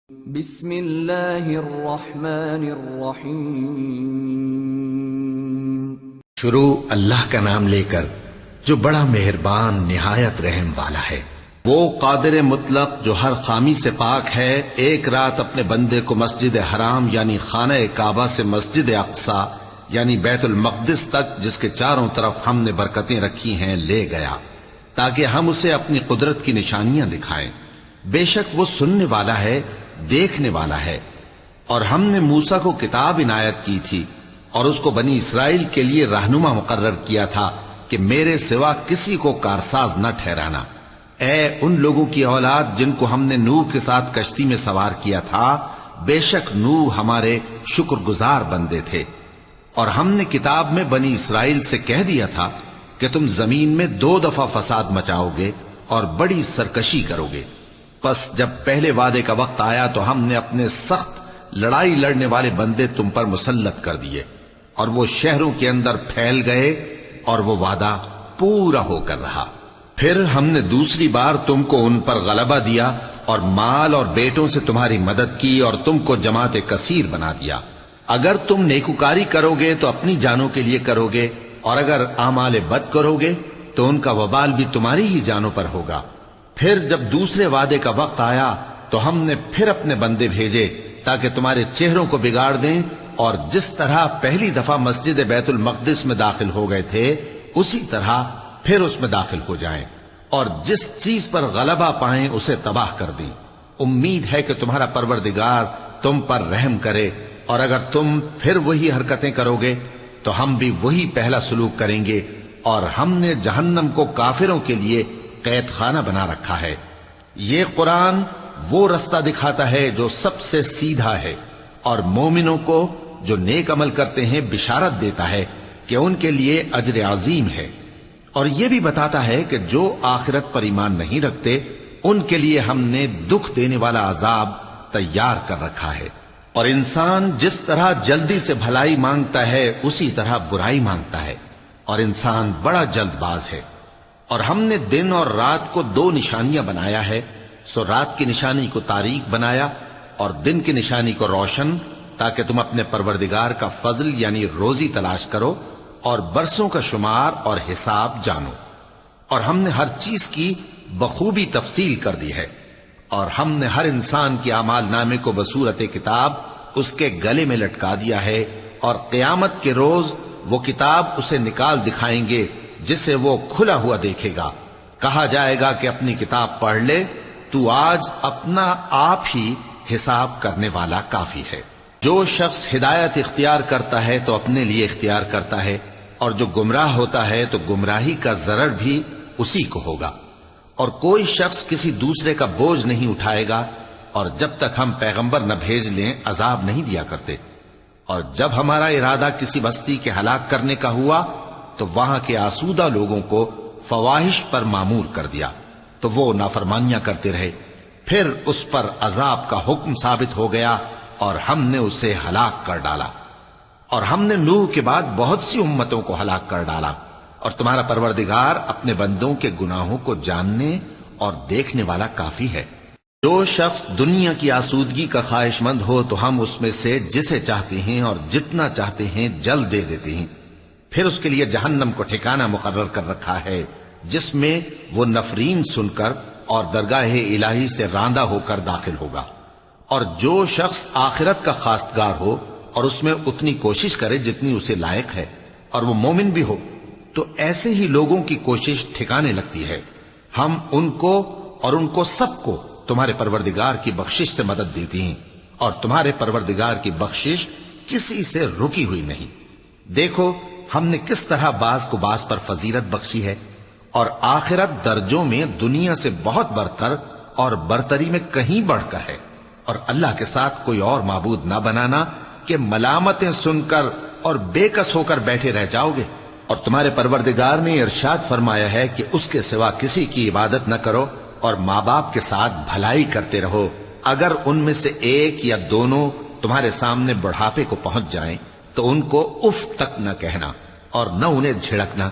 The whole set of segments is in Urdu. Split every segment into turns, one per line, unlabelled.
بسم اللہ الرحمن الرحیم۔
شروع اللہ کا نام لے کر جو بڑا مہربان نہایت رحم والا ہے۔ وہ قادر مطلق جو ہر خامی سے پاک ہے، ایک رات اپنے بندے کو مسجد حرام یعنی خانہ کعبہ سے مسجد اقصی یعنی بیت المقدس تک، جس کے چاروں طرف ہم نے برکتیں رکھی ہیں، لے گیا تاکہ ہم اسے اپنی قدرت کی نشانیاں دکھائیں۔ بے شک وہ سننے والا ہے، دیکھنے والا ہے۔ اور ہم نے موسیٰ کو کتاب عنایت کی تھی اور اس کو بنی اسرائیل کے لیے رہنما مقرر کیا تھا کہ میرے سوا کسی کو کارساز نہ ٹھہرانا۔ اے ان لوگوں کی اولاد جن کو ہم نے نوح کے ساتھ کشتی میں سوار کیا تھا، بے شک نوح ہمارے شکر گزار بندے تھے۔ اور ہم نے کتاب میں بنی اسرائیل سے کہہ دیا تھا کہ تم زمین میں 2 دفعہ فساد مچاؤ گے اور بڑی سرکشی کرو گے۔ پس جب پہلے وعدے کا وقت آیا تو ہم نے اپنے سخت لڑائی لڑنے والے بندے تم پر مسلط کر دیے، اور وہ شہروں کے اندر پھیل گئے، اور وہ وعدہ پورا ہو کر رہا۔ پھر ہم نے دوسری بار تم کو ان پر غلبہ دیا اور مال اور بیٹوں سے تمہاری مدد کی اور تم کو جماعت کثیر بنا دیا۔ اگر تم نیکوکاری کرو گے تو اپنی جانوں کے لیے کرو گے، اور اگر اعمال بد کرو گے تو ان کا وبال بھی تمہاری ہی جانوں پر ہوگا۔ پھر جب دوسرے وعدے کا وقت آیا تو ہم نے پھر اپنے بندے بھیجے تاکہ تمہارے چہروں کو بگاڑ دیں، اور جس طرح پہلی دفعہ مسجد بیت المقدس میں داخل ہو گئے تھے اسی طرح پھر اس میں داخل ہو جائیں، اور جس چیز پر غلبہ پائیں اسے تباہ کر دیں۔ امید ہے کہ تمہارا پروردگار تم پر رحم کرے، اور اگر تم پھر وہی حرکتیں کرو گے تو ہم بھی وہی پہلا سلوک کریں گے، اور ہم نے جہنم کو کافروں کے لیے قید خانہ بنا رکھا ہے۔ یہ قرآن وہ رستہ دکھاتا ہے جو سب سے سیدھا ہے، اور مومنوں کو جو نیک عمل کرتے ہیں بشارت دیتا ہے کہ ان کے لیے اجر عظیم ہے، اور یہ بھی بتاتا ہے کہ جو آخرت پر ایمان نہیں رکھتے ان کے لیے ہم نے دکھ دینے والا عذاب تیار کر رکھا ہے۔ اور انسان جس طرح جلدی سے بھلائی مانگتا ہے اسی طرح برائی مانگتا ہے، اور انسان بڑا جلد باز ہے۔ اور ہم نے دن اور رات کو 2 نشانیاں بنایا ہے، سو رات کی نشانی کو تاریک بنایا اور دن کی نشانی کو روشن، تاکہ تم اپنے پروردگار کا فضل یعنی روزی تلاش کرو اور برسوں کا شمار اور حساب جانو۔ اور ہم نے ہر چیز کی بخوبی تفصیل کر دی ہے، اور ہم نے ہر انسان کے اعمال نامے کو بصورت کتاب اس کے گلے میں لٹکا دیا ہے، اور قیامت کے روز وہ کتاب اسے نکال دکھائیں گے جسے وہ کھلا ہوا دیکھے گا۔ کہا جائے گا کہ اپنی کتاب پڑھ لے، تو آج اپنا آپ ہی حساب کرنے والا کافی ہے۔ جو شخص ہدایت اختیار کرتا ہے تو اپنے لیے اختیار کرتا ہے، اور جو گمراہ ہوتا ہے تو گمراہی کا ضرر بھی اسی کو ہوگا۔ اور کوئی شخص کسی دوسرے کا بوجھ نہیں اٹھائے گا، اور جب تک ہم پیغمبر نہ بھیج لیں عذاب نہیں دیا کرتے۔ اور جب ہمارا ارادہ کسی بستی کے ہلاک کرنے کا ہوا تو وہاں کے آسودہ لوگوں کو فواحش پر معمور کر دیا، تو وہ نافرمانیاں کرتے رہے۔ پھر اس پر عذاب کا حکم ثابت ہو گیا اور ہم نے اسے ہلاک کر ڈالا۔ اور ہم نے نوح کے بعد بہت سی امتوں کو ہلاک کر ڈالا، اور تمہارا پروردگار اپنے بندوں کے گناہوں کو جاننے اور دیکھنے والا کافی ہے۔ جو شخص دنیا کی آسودگی کا خواہش مند ہو تو ہم اس میں سے جسے چاہتے ہیں اور جتنا چاہتے ہیں جلد دے دیتے ہیں۔ پھر اس کے لیے جہنم کو ٹھکانہ مقرر کر رکھا ہے، جس میں وہ نفرین سن کر اور درگاہ الہی سے راندہ ہو کر داخل ہوگا۔ اور جو شخص آخرت کا خواستگار ہو اور اس میں اتنی کوشش کرے جتنی اسے لائق ہے، اور وہ مومن بھی ہو، تو ایسے ہی لوگوں کی کوشش ٹھکانے لگتی ہے۔ ہم ان کو اور ان کو سب کو تمہارے پروردگار کی بخشش سے مدد دیتی ہیں، اور تمہارے پروردگار کی بخشش کسی سے رکی ہوئی نہیں۔ دیکھو ہم نے کس طرح بعض کو بعض پر فضیلت بخشی ہے، اور آخرت درجوں میں دنیا سے بہت برتر اور برتری میں کہیں بڑھ کر ہے۔ اور اللہ کے ساتھ کوئی اور معبود نہ بنانا کہ ملامتیں سن کر اور بے کس ہو کر بیٹھے رہ جاؤ گے۔ اور تمہارے پروردگار نے ارشاد فرمایا ہے کہ اس کے سوا کسی کی عبادت نہ کرو، اور ماں باپ کے ساتھ بھلائی کرتے رہو۔ اگر ان میں سے ایک یا دونوں تمہارے سامنے بڑھاپے کو پہنچ جائیں تو ان کو اف تک نہ کہنا، اور نہ انہیں جھڑکنا،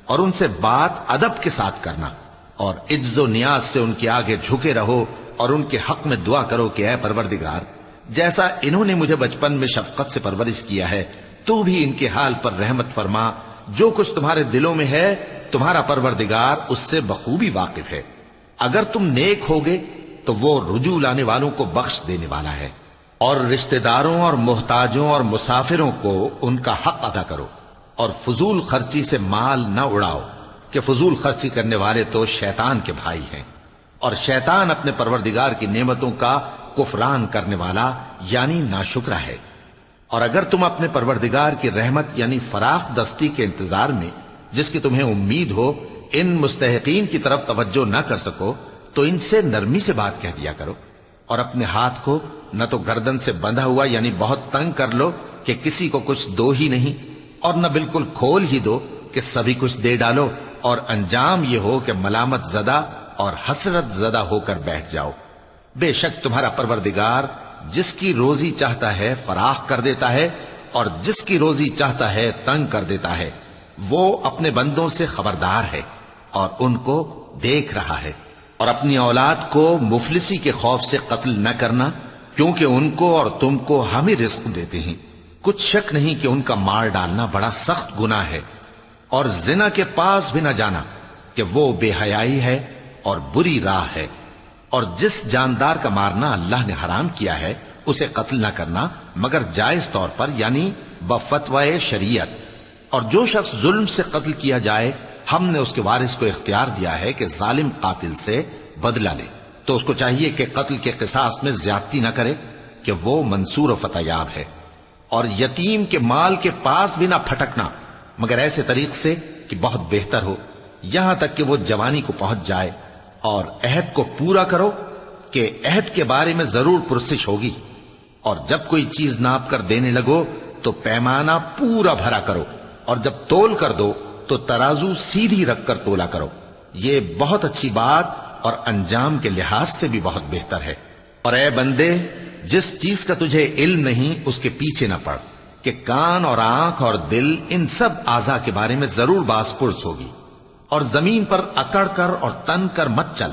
اور ان سے بات ادب کے ساتھ کرنا، اور عجز و نیاز سے ان کے آگے جھکے رہو، اور ان کے حق میں دعا کرو کہ اے پروردگار، جیسا انہوں نے مجھے بچپن میں شفقت سے پرورش کیا ہے، تو بھی ان کے حال پر رحمت فرما۔ جو کچھ تمہارے دلوں میں ہے تمہارا پروردگار اس سے بخوبی واقف ہے۔ اگر تم نیک ہوگے تو وہ رجوع لانے والوں کو بخش دینے والا ہے۔ اور رشتہ داروں اور محتاجوں اور مسافروں کو ان کا حق ادا کرو، اور فضول خرچی سے مال نہ اڑاؤ، کہ فضول خرچی کرنے والے تو شیطان کے بھائی ہیں، اور شیطان اپنے پروردگار کی نعمتوں کا کفران کرنے والا یعنی ناشکرا ہے۔ اور اگر تم اپنے پروردگار کی رحمت یعنی فراخ دستی کے انتظار میں، جس کی تمہیں امید ہو، ان مستحقین کی طرف توجہ نہ کر سکو تو ان سے نرمی سے بات کہہ دیا کرو، اور اپنے ہاتھ کو نہ تو گردن سے بندھا ہوا یعنی بہت تنگ کر لو کہ کسی کو کچھ دو ہی نہیں، اور نہ بالکل کھول ہی دو کہ سبھی کچھ دے ڈالو، اور انجام یہ ہو کہ ملامت زدہ اور حسرت زدہ ہو کر بیٹھ جاؤ۔ بے شک تمہارا پروردگار جس کی روزی چاہتا ہے فراخ کر دیتا ہے، اور جس کی روزی چاہتا ہے تنگ کر دیتا ہے۔ وہ اپنے بندوں سے خبردار ہے اور ان کو دیکھ رہا ہے۔ اور اپنی اولاد کو مفلسی کے خوف سے قتل نہ کرنا، کیونکہ ان کو اور تم کو ہم ہی رزق دیتے ہیں۔ کچھ شک نہیں کہ ان کا مار ڈالنا بڑا سخت گناہ ہے۔ اور زنا کے پاس بھی نہ جانا، کہ وہ بے حیائی ہے اور بری راہ ہے۔ اور جس جاندار کا مارنا اللہ نے حرام کیا ہے اسے قتل نہ کرنا مگر جائز طور پر یعنی بفتوائے شریعت۔ اور جو شخص ظلم سے قتل کیا جائے ہم نے اس کے وارث کو اختیار دیا ہے کہ ظالم قاتل سے بدلہ لے، تو اس کو چاہیے کہ قتل کے قصاص میں زیادتی نہ کرے، کہ وہ منصور و فتح یاب ہے۔ اور یتیم کے مال کے پاس بھی نہ پھٹکنا مگر ایسے طریق سے کہ بہت بہتر ہو، یہاں تک کہ وہ جوانی کو پہنچ جائے۔ اور عہد کو پورا کرو کہ عہد کے بارے میں ضرور پرسش ہوگی۔ اور جب کوئی چیز ناپ کر دینے لگو تو پیمانہ پورا بھرا کرو، اور جب تول کر دو تو ترازو سیدھی رکھ کر تولا کرو۔ یہ بہت اچھی بات اور انجام کے لحاظ سے بھی بہت بہتر ہے۔ اور اے بندے، جس چیز کا تجھے علم نہیں اس کے پیچھے نہ پڑ، کہ کان اور آنکھ اور دل ان سب اعضاء کے بارے میں ضرور باز پرس ہوگی۔ اور زمین پر اکڑ کر اور تن کر مت چل،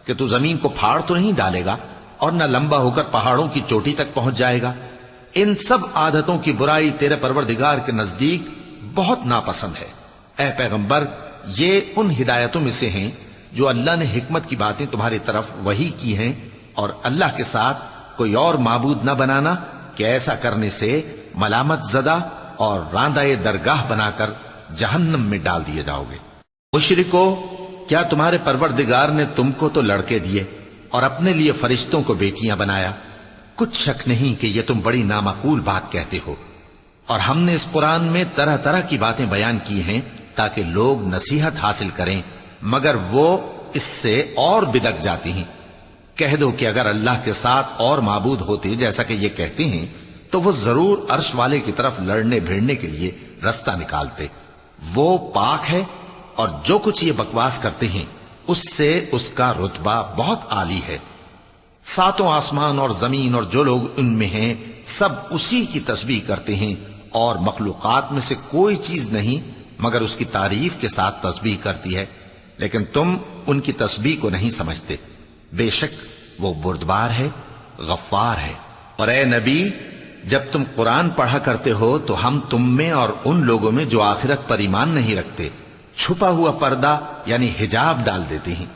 کہ تو زمین کو پھاڑ تو نہیں ڈالے گا اور نہ لمبا ہو کر پہاڑوں کی چوٹی تک پہنچ جائے گا۔ ان سب عادتوں کی برائی تیرے پروردگار کے نزدیک بہت ناپسند ہے۔ اے پیغمبر، یہ ان ہدایتوں میں سے ہیں جو اللہ نے حکمت کی باتیں تمہاری طرف وحی کی ہیں، اور اللہ کے ساتھ کوئی اور معبود نہ بنانا، کہ ایسا کرنے سے ملامت زدہ اور راندہ درگاہ بنا کر جہنم میں ڈال دیے جاؤ گے۔ مشرکو، کیا تمہارے پروردگار نے تم کو تو لڑکے دیے اور اپنے لیے فرشتوں کو بیٹیاں بنایا؟ کچھ شک نہیں کہ یہ تم بڑی نامعقول بات کہتے ہو۔ اور ہم نے اس قرآن میں طرح طرح کی باتیں بیان کی ہیں تاکہ لوگ نصیحت حاصل کریں، مگر وہ اس سے اور بدک جاتی ہیں۔ کہہ دو کہ اگر اللہ کے ساتھ اور معبود ہوتے جیسا کہ یہ کہتے ہیں تو وہ ضرور عرش والے کی طرف لڑنے بھیڑنے کے لیے رستہ نکالتے۔ وہ پاک ہے، اور جو کچھ یہ بکواس کرتے ہیں اس سے اس کا رتبہ بہت عالی ہے۔ ساتوں آسمان اور زمین اور جو لوگ ان میں ہیں سب اسی کی تسبیح کرتے ہیں، اور مخلوقات میں سے کوئی چیز نہیں مگر اس کی تعریف کے ساتھ تسبیح کرتی ہے، لیکن تم ان کی تسبیح کو نہیں سمجھتے۔ بے شک وہ بردبار ہے، غفار ہے۔ اور اے نبی، جب تم قرآن پڑھا کرتے ہو تو ہم تم میں اور ان لوگوں میں جو آخرت پر ایمان نہیں رکھتے چھپا ہوا پردہ یعنی حجاب ڈال دیتے ہیں،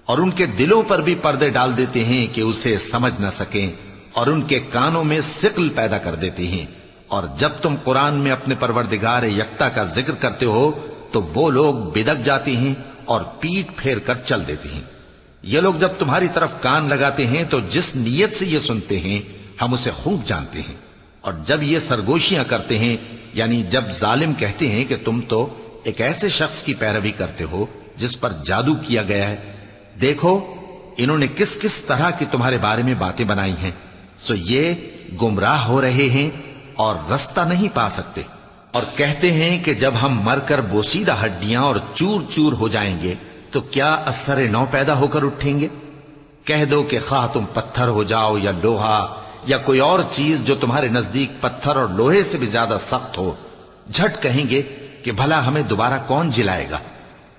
اور ان کے دلوں پر بھی پردے ڈال دیتے ہیں کہ اسے سمجھ نہ سکیں، اور ان کے کانوں میں ثقل پیدا کر دیتے ہیں۔ اور جب تم قرآن میں اپنے پروردگار یکتا کا ذکر کرتے ہو تو وہ لوگ بدک جاتے ہیں اور پیٹ پھیر کر چل دیتے ہیں۔ یہ لوگ جب تمہاری طرف کان لگاتے ہیں تو جس نیت سے یہ سنتے ہیں ہم اسے خوب جانتے ہیں، اور جب یہ سرگوشیاں کرتے ہیں یعنی جب ظالم کہتے ہیں کہ تم تو ایک ایسے شخص کی پیروی کرتے ہو جس پر جادو کیا گیا ہے، دیکھو انہوں نے کس کس طرح کی تمہارے بارے میں باتیں بنائی ہیں، سو یہ گمراہ ہو رہے ہیں اور رستہ نہیں پا سکتے۔ اور کہتے ہیں کہ جب ہم مر کر بوسیدہ ہڈیاں اور چور چور ہو جائیں گے تو کیا اثر نو پیدا ہو کر اٹھیں گے؟ کہہ دو کہ خواہ تم پتھر ہو جاؤ یا لوہا یا کوئی اور چیز جو تمہارے نزدیک پتھر اور لوہے سے بھی زیادہ سخت ہو، جھٹ کہیں گے کہ بھلا ہمیں دوبارہ کون جلائے گا؟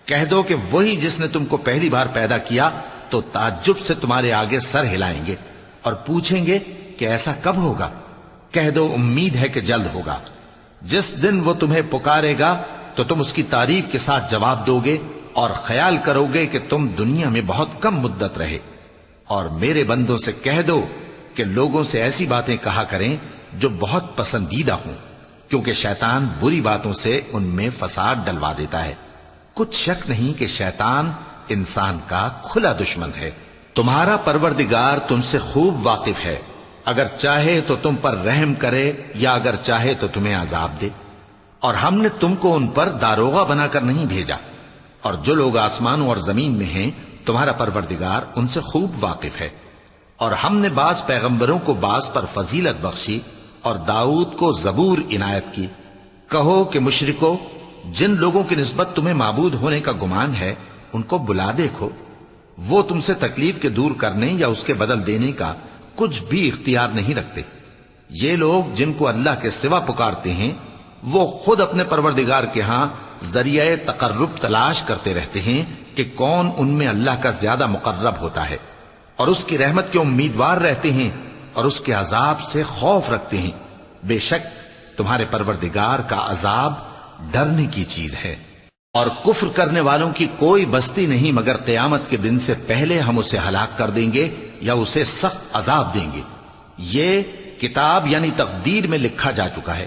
کہہ دو کہ وہی جس نے تم کو پہلی بار پیدا کیا تو تعجب سے تمہارے آگے سر ہلائیں گے اور پوچھیں گے کہ ایسا کب ہوگا؟ کہہ دو امید ہے کہ جلد ہوگا۔ جس دن وہ تمہیں پکارے گا تو تم اس کی تعریف کے ساتھ جواب دو گے اور خیال کرو گے کہ تم دنیا میں بہت کم مدت رہے۔ اور میرے بندوں سے کہہ دو کہ لوگوں سے ایسی باتیں کہا کریں جو بہت پسندیدہ ہوں، کیونکہ شیطان بری باتوں سے ان میں فساد ڈلوا دیتا ہے۔ کچھ شک نہیں کہ شیطان انسان کا کھلا دشمن ہے۔ تمہارا پروردگار تم سے خوب واقف ہے، اگر چاہے تو تم پر رحم کرے یا اگر چاہے تو تمہیں عذاب دے۔ اور ہم نے تم کو ان پر داروغہ بنا کر نہیں بھیجا، اور جو لوگ آسمانوں اور زمین میں ہیں تمہارا پروردگار ان سے خوب واقف ہے۔ اور ہم نے بعض پیغمبروں کو بعض پر فضیلت بخشی اور داؤد کو زبور عنایت کی۔ کہو کہ مشرکو، جن لوگوں کی نسبت تمہیں معبود ہونے کا گمان ہے ان کو بلا دیکھو، وہ تم سے تکلیف کے دور کرنے یا اس کے بدل دینے کا کچھ بھی اختیار نہیں رکھتے۔ یہ لوگ جن کو اللہ کے سوا پکارتے ہیں وہ خود اپنے پروردگار کے ہاں ذریعہ تقرب تلاش کرتے رہتے ہیں کہ کون ان میں اللہ کا زیادہ مقرب ہوتا ہے، اور اس کی رحمت کے امیدوار رہتے ہیں اور اس کے عذاب سے خوف رکھتے ہیں۔ بے شک تمہارے پروردگار کا عذاب ڈرنے کی چیز ہے۔ اور کفر کرنے والوں کی کوئی بستی نہیں مگر قیامت کے دن سے پہلے ہم اسے ہلاک کر دیں گے یا اسے سخت عذاب دیں گے۔ یہ کتاب یعنی تقدیر میں لکھا جا چکا ہے،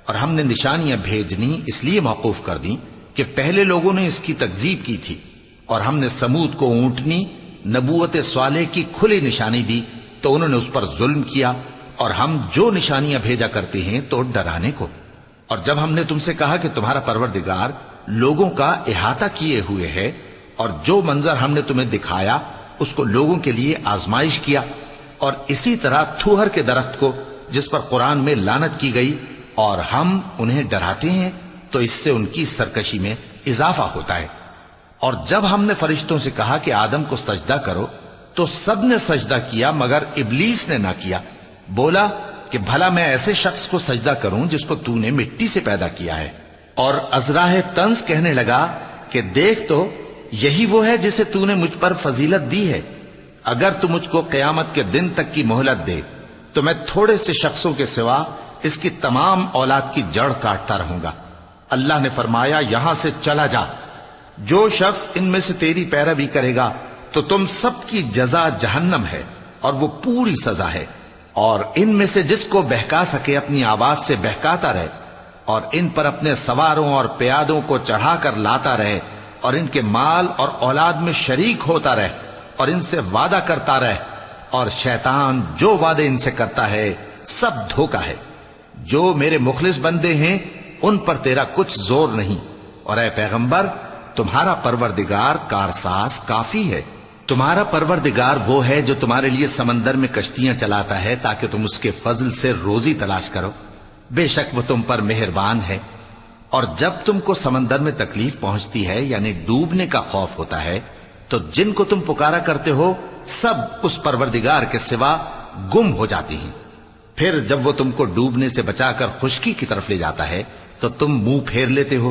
اور ہم نے نشانیاں بھیجنی اس لیے موقوف کر دیں کہ پہلے لوگوں نے اس کی تکذیب کی تھی، اور ہم نے سمود کو اونٹنی نبوت صالح کی کھلی نشانی دی تو انہوں نے اس پر ظلم کیا، اور ہم جو نشانیاں بھیجا کرتے ہیں تو ڈرانے کو۔ اور جب ہم نے تم سے کہا کہ تمہارا پروردگار لوگوں کا احاطہ کیے ہوئے ہے، اور جو منظر ہم نے تمہیں دکھایا اس کو لوگوں کے لیے آزمائش کیا، اور اسی طرح تھوہر کے درخت کو جس پر قرآن میں لعنت کی گئی، اور ہم انہیں ڈراتے ہیں تو اس سے ان کی سرکشی میں اضافہ ہوتا ہے۔ اور جب ہم نے فرشتوں سے کہا کہ آدم کو سجدہ کرو تو سب نے سجدہ کیا مگر ابلیس نے نہ کیا، بولا کہ بھلا میں ایسے شخص کو سجدہ کروں جس کو تو نے مٹی سے پیدا کیا ہے۔ اور ازراہ طنز کہنے لگا کہ دیکھ تو یہی وہ ہے جسے تو نے مجھ پر فضیلت دی ہے، اگر تو مجھ کو قیامت کے دن تک کی مہلت دے تو میں تھوڑے سے شخصوں کے سوا اس کی تمام اولاد کی جڑ کاٹتا رہوں گا۔ اللہ نے فرمایا یہاں سے چلا جا، جو شخص ان میں سے تیری پیروی کرے گا تو تم سب کی جزا جہنم ہے اور وہ پوری سزا ہے، اور ان میں سے جس کو بہکا سکے اپنی آواز سے بہکاتا رہے، اور ان پر اپنے سواروں اور پیادوں کو چڑھا کر لاتا رہے، اور ان کے مال اور اولاد میں شریک ہوتا رہے، اور ان سے وعدہ کرتا رہے، اور شیطان جو وعدے ان سے کرتا ہے سب دھوکہ ہے۔ جو میرے مخلص بندے ہیں ان پر تیرا کچھ زور نہیں، اور اے پیغمبر تمہارا پروردگار کارساز کافی ہے۔ تمہارا پروردگار وہ ہے جو تمہارے لیے سمندر میں کشتیاں چلاتا ہے تاکہ تم اس کے فضل سے روزی تلاش کرو، بے شک وہ تم پر مہربان ہے۔ اور جب تم کو سمندر میں تکلیف پہنچتی ہے یعنی ڈوبنے کا خوف ہوتا ہے تو جن کو تم پکارا کرتے ہو سب اس پروردگار کے سوا گم ہو جاتی ہیں۔ پھر جب وہ تم کو ڈوبنے سے بچا کر خشکی کی طرف لے جاتا ہے تو تم منہ پھیر لیتے ہو،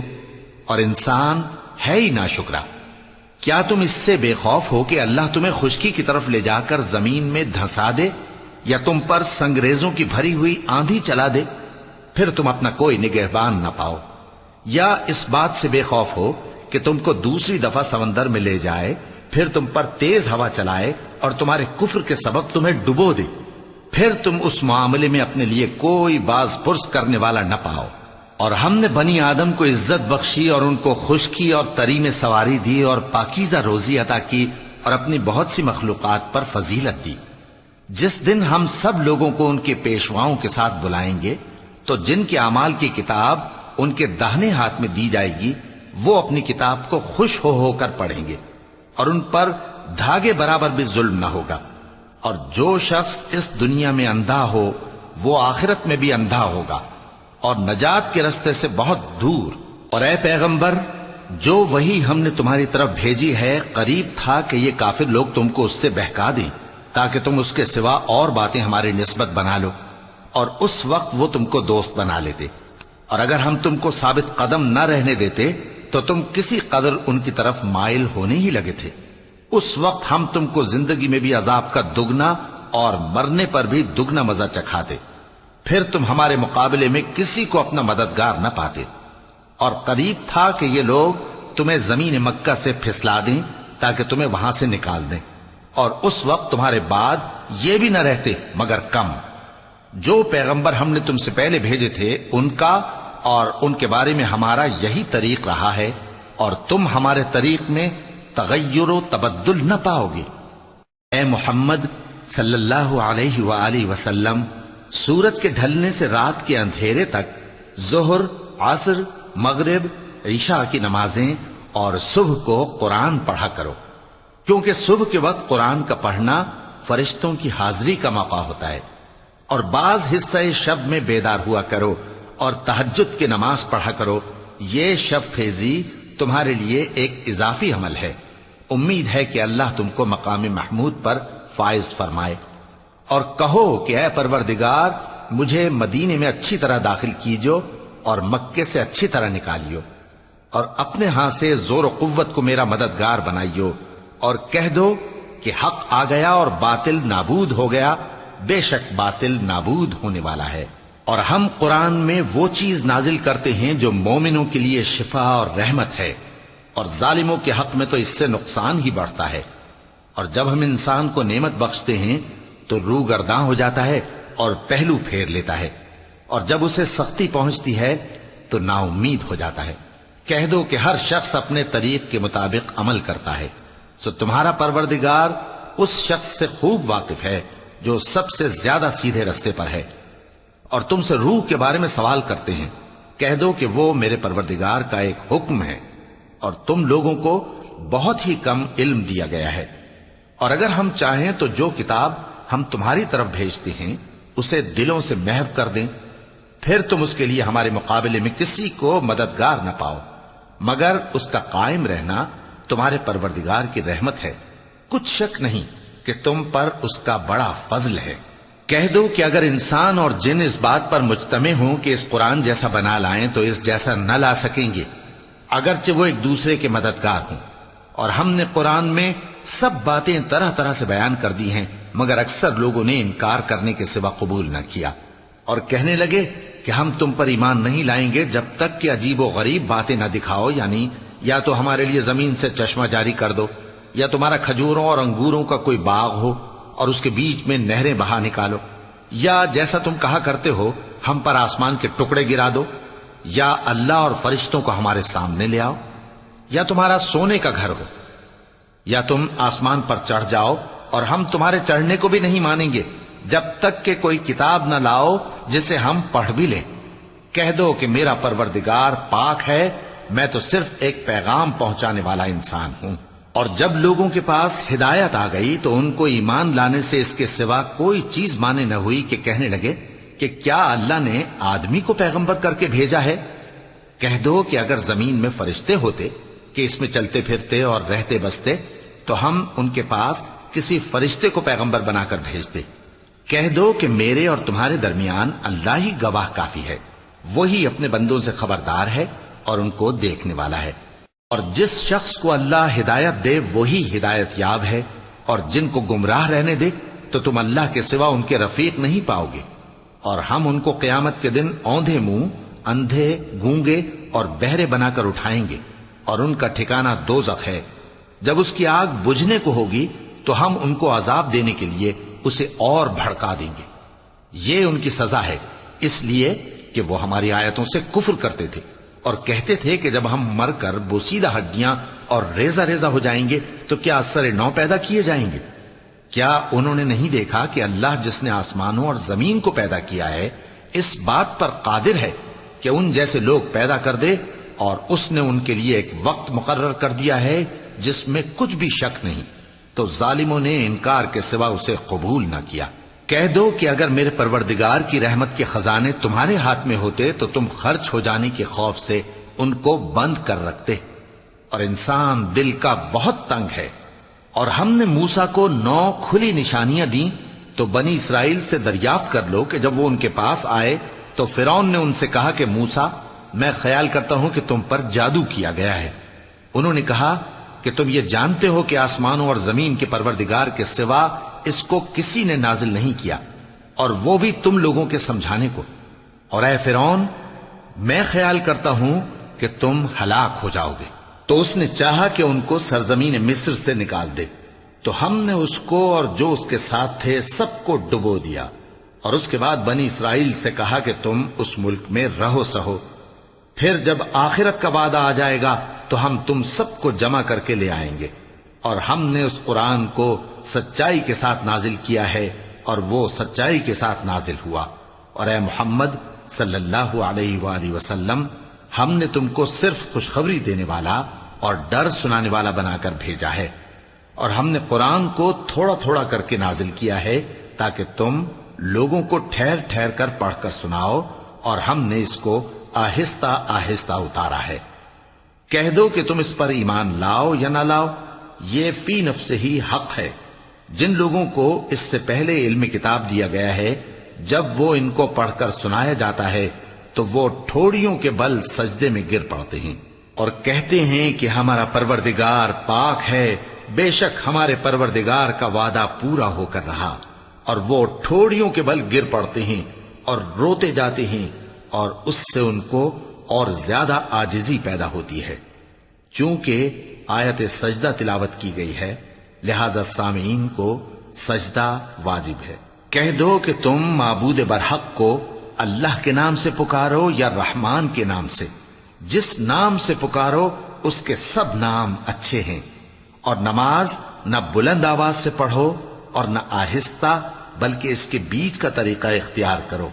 اور انسان ہے ہی ناشکرا۔ کیا تم اس سے بے خوف ہو کہ اللہ تمہیں خشکی کی طرف لے جا کر زمین میں دھنسا دے یا تم پر سنگریزوں کی بھری ہوئی آندھی چلا دے، پھر تم اپنا کوئی نگہبان نہ پاؤ؟ یا اس بات سے بے خوف ہو کہ تم کو دوسری دفعہ سمندر میں لے جائے، پھر تم پر تیز ہوا چلائے اور تمہارے کفر کے سبب تمہیں ڈبو دے، پھر تم اس معاملے میں اپنے لیے کوئی باز پرس کرنے والا نہ پاؤ؟ اور ہم نے بنی آدم کو عزت بخشی اور ان کو خشکی اور تری میں سواری دی اور پاکیزہ روزی عطا کی اور اپنی بہت سی مخلوقات پر فضیلت دی۔ جس دن ہم سب لوگوں کو ان کے پیشواؤں کے ساتھ بلائیں گے تو جن کے اعمال کی کتاب ان کے داہنے ہاتھ میں دی جائے گی وہ اپنی کتاب کو خوش ہو کر پڑھیں گے، اور ان پر دھاگے برابر بھی ظلم نہ ہوگا۔ اور جو شخص اس دنیا میں اندھا ہو وہ آخرت میں بھی اندھا ہوگا اور نجات کے رستے سے بہت دور۔ اور اے پیغمبر جو وہی ہم نے تمہاری طرف بھیجی ہے قریب تھا کہ یہ کافر لوگ تم کو اس سے بہکا دیں تاکہ تم اس کے سوا اور باتیں ہماری نسبت بنا لو، اور اس وقت وہ تم کو دوست بنا لیتے، اور اگر ہم تم کو ثابت قدم نہ رہنے دیتے تو تم کسی قدر ان کی طرف مائل ہونے ہی لگے تھے۔ اس وقت ہم تم کو زندگی میں بھی عذاب کا دگنا اور مرنے پر بھی دگنا مزہ چکھاتے، پھر تم ہمارے مقابلے میں کسی کو اپنا مددگار نہ پاتے، اور قریب تھا کہ یہ لوگ تمہیں زمین مکہ سے پھسلا دیں تاکہ تمہیں وہاں سے نکال دیں، اور اس وقت تمہارے بعد یہ بھی نہ رہتے مگر کم۔ جو پیغمبر ہم نے تم سے پہلے بھیجے تھے ان کا اور ان کے بارے میں ہمارا یہی طریق رہا ہے، اور تم ہمارے طریق میں تغیر و تبدل نہ پاؤ گے۔ اے محمد صلی اللہ علیہ وآلہ وسلم، سورج کے ڈھلنے سے رات کے اندھیرے تک ظہر، عصر، مغرب، عشاء کی نمازیں اور صبح کو قرآن پڑھا کرو، کیونکہ صبح کے وقت قرآن کا پڑھنا فرشتوں کی حاضری کا موقع ہوتا ہے، اور بعض حصہ شب میں بیدار ہوا کرو اور تہجد کی نماز پڑھا کرو۔ یہ شب خیزی تمہارے لیے ایک اضافی عمل ہے، امید ہے کہ اللہ تم کو مقام محمود پر فائز فرمائے۔ اور کہو کہ اے پروردگار، مجھے مدینے میں اچھی طرح داخل کیجو اور مکے سے اچھی طرح نکالیو، اور اپنے ہاں سے زور و قوت کو میرا مددگار بنائیو، اور کہہ دو کہ حق آ گیا اور باطل نابود ہو گیا، بے شک باطل نابود ہونے والا ہے۔ اور ہم قرآن میں وہ چیز نازل کرتے ہیں جو مومنوں کے لیے شفا اور رحمت ہے، اور ظالموں کے حق میں تو اس سے نقصان ہی بڑھتا ہے۔ اور جب ہم انسان کو نعمت بخشتے ہیں تو روح گرداں ہو جاتا ہے اور پہلو پھیر لیتا ہے، اور جب اسے سختی پہنچتی ہے تو نا امید ہو جاتا ہے۔ کہہ دو کہ ہر شخص اپنے طریق کے مطابق عمل کرتا ہے، سو تمہارا پروردگار اس شخص سے خوب واقف ہے جو سب سے زیادہ سیدھے رستے پر ہے۔ اور تم سے روح کے بارے میں سوال کرتے ہیں، کہہ دو کہ وہ میرے پروردگار کا ایک حکم ہے، اور تم لوگوں کو بہت ہی کم علم دیا گیا ہے۔ اور اگر ہم چاہیں تو جو کتاب ہم تمہاری طرف بھیجتے ہیں اسے دلوں سے محو کر دیں، پھر تم اس کے لیے ہمارے مقابلے میں کسی کو مددگار نہ پاؤ، مگر اس کا قائم رہنا تمہارے پروردگار کی رحمت ہے، کچھ شک نہیں کہ تم پر اس کا بڑا فضل ہے۔ کہہ دو کہ اگر انسان اور جن اس بات پر مجتمع ہوں کہ اس قرآن جیسا بنا لائیں تو اس جیسا نہ لا سکیں گے، اگرچہ وہ ایک دوسرے کے مددگار ہوں۔ اور ہم نے قرآن میں سب باتیں طرح طرح سے بیان کر دی ہیں، مگر اکثر لوگوں نے انکار کرنے کے سوا قبول نہ کیا، اور کہنے لگے کہ ہم تم پر ایمان نہیں لائیں گے جب تک کہ عجیب و غریب باتیں نہ دکھاؤ، یعنی یا تو ہمارے لیے زمین سے چشمہ جاری کر دو، یا تمہارا کھجوروں اور انگوروں کا کوئی باغ ہو اور اس کے بیچ میں نہریں بہا نکالو، یا جیسا تم کہا کرتے ہو ہم پر آسمان کے ٹکڑے گرا دو، یا اللہ اور فرشتوں کو ہمارے سامنے لے آؤ، یا تمہارا سونے کا گھر ہو، یا تم آسمان پر چڑھ جاؤ اور ہم تمہارے چڑھنے کو بھی نہیں مانیں گے جب تک کہ کوئی کتاب نہ لاؤ جسے ہم پڑھ بھی لیں۔ کہہ دو کہ میرا پروردگار پاک ہے، میں تو صرف ایک پیغام پہنچانے والا انسان ہوں۔ اور جب لوگوں کے پاس ہدایت آ گئی تو ان کو ایمان لانے سے اس کے سوا کوئی چیز مانے نہ ہوئی کہ کہنے لگے کہ کیا اللہ نے آدمی کو پیغمبر کر کے بھیجا ہے؟ کہہ دو کہ اگر زمین میں فرشتے ہوتے کہ اس میں چلتے پھرتے اور رہتے بستے تو ہم ان کے پاس کسی فرشتے کو پیغمبر بنا کر بھیجتے۔ کہہ دو کہ میرے اور تمہارے درمیان اللہ ہی گواہ کافی ہے، وہی اپنے بندوں سے خبردار ہے اور ان کو دیکھنے والا ہے۔ اور جس شخص کو اللہ ہدایت دے وہی ہدایت یاب ہے، اور جن کو گمراہ رہنے دے تو تم اللہ کے سوا ان کے رفیق نہیں پاؤ گے۔ اور ہم ان کو قیامت کے دن اوندھے منہ، اندھے، گونگے اور بہرے بنا کر اٹھائیں گے، اور ان کا ٹھکانہ دوزخ ہے۔ جب اس کی آگ بجھنے کو ہوگی تو ہم ان کو عذاب دینے کے لیے اسے اور بھڑکا دیں گے۔ یہ ان کی سزا ہے، اس لیے کہ وہ ہماری آیتوں سے کفر کرتے تھے اور کہتے تھے کہ جب ہم مر کر بوسیدہ ہڈیاں اور ریزہ ریزہ ہو جائیں گے تو کیا اثر نو پیدا کیے جائیں گے؟ کیا انہوں نے نہیں دیکھا کہ اللہ جس نے آسمانوں اور زمین کو پیدا کیا ہے اس بات پر قادر ہے کہ ان جیسے لوگ پیدا کر دے، اور اس نے ان کے لیے ایک وقت مقرر کر دیا ہے جس میں کچھ بھی شک نہیں، تو ظالموں نے انکار کے سوا اسے قبول نہ کیا۔ کہہ دو کہ اگر میرے پروردگار کی رحمت کے خزانے تمہارے ہاتھ میں ہوتے تو تم خرچ ہو جانے کے خوف سے ان کو بند کر رکھتے، اور انسان دل کا بہت تنگ ہے۔ اور ہم نے موسیٰ کو 9 کھلی نشانیاں دیں تو بنی اسرائیل سے دریافت کر لو کہ جب وہ ان کے پاس آئے تو فرعون نے ان سے کہا کہ موسیٰ، میں خیال کرتا ہوں کہ تم پر جادو کیا گیا ہے۔ انہوں نے کہا کہ تم یہ جانتے ہو کہ آسمانوں اور زمین کے پروردگار کے سوا اس کو کسی نے نازل نہیں کیا، اور وہ بھی تم لوگوں کے سمجھانے کو۔ اور اے فرعون، میں خیال کرتا ہوں کہ تم ہلاک ہو جاؤ گے۔ تو اس نے چاہا کہ ان کو سرزمین مصر سے نکال دے، تو ہم نے اس کو اور جو اس کے ساتھ تھے سب کو ڈبو دیا، اور اس کے بعد بنی اسرائیل سے کہا کہ تم اس ملک میں رہو سہو، پھر جب آخرت کا وعدہ آ جائے گا تو ہم تم سب کو جمع کر کے لے آئیں گے۔ اور ہم نے اس قرآن کو سچائی کے ساتھ نازل کیا ہے، اور وہ سچائی کے ساتھ نازل ہوا۔ اور اے محمد صلی اللہ علیہ وآلہ وسلم، ہم نے تم کو صرف خوشخبری دینے والا اور ڈر سنانے والا بنا کر بھیجا ہے، اور ہم نے قرآن کو تھوڑا تھوڑا کر کے نازل کیا ہے تاکہ تم لوگوں کو ٹھہر ٹھہر کر پڑھ کر سناؤ، اور ہم نے اس کو آہستہ آہستہ اتارا ہے۔ کہہ دو کہ تم اس پر ایمان لاؤ یا نہ لاؤ، یہ فی نفس ہی حق ہے۔ جن لوگوں کو اس سے پہلے علم کتاب دیا گیا ہے، جب وہ ان کو پڑھ کر سنایا جاتا ہے تو وہ ٹھوڑیوں کے بل سجدے میں گر پڑتے ہیں اور کہتے ہیں کہ ہمارا پروردگار پاک ہے، بے شک ہمارے پروردگار کا وعدہ پورا ہو کر رہا۔ اور وہ ٹھوڑیوں کے بل گر پڑتے ہیں اور روتے جاتے ہیں، اور اس سے ان کو اور زیادہ عاجزی پیدا ہوتی ہے۔ چونکہ آیت سجدہ تلاوت کی گئی ہے، لہذا سامعین کو سجدہ واجب ہے۔ کہہ دو کہ تم معبود برحق کو اللہ کے نام سے پکارو یا رحمان کے نام سے، جس نام سے پکارو اس کے سب نام اچھے ہیں، اور نماز نہ بلند آواز سے پڑھو اور نہ آہستہ، بلکہ اس کے بیچ کا طریقہ اختیار کرو،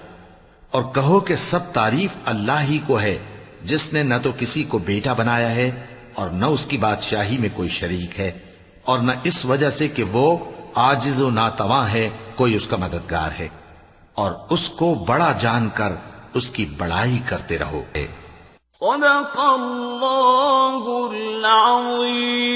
اور کہو کہ سب تعریف اللہ ہی کو ہے، جس نے نہ تو کسی کو بیٹا بنایا ہے اور نہ اس کی بادشاہی میں کوئی شریک ہے، اور نہ اس وجہ سے کہ وہ عاجز و ناتواں ہے کوئی اس کا مددگار ہے، اور اس کو بڑا جان کر اس کی بڑائی کرتے رہو۔
صدق اللہ العظیم۔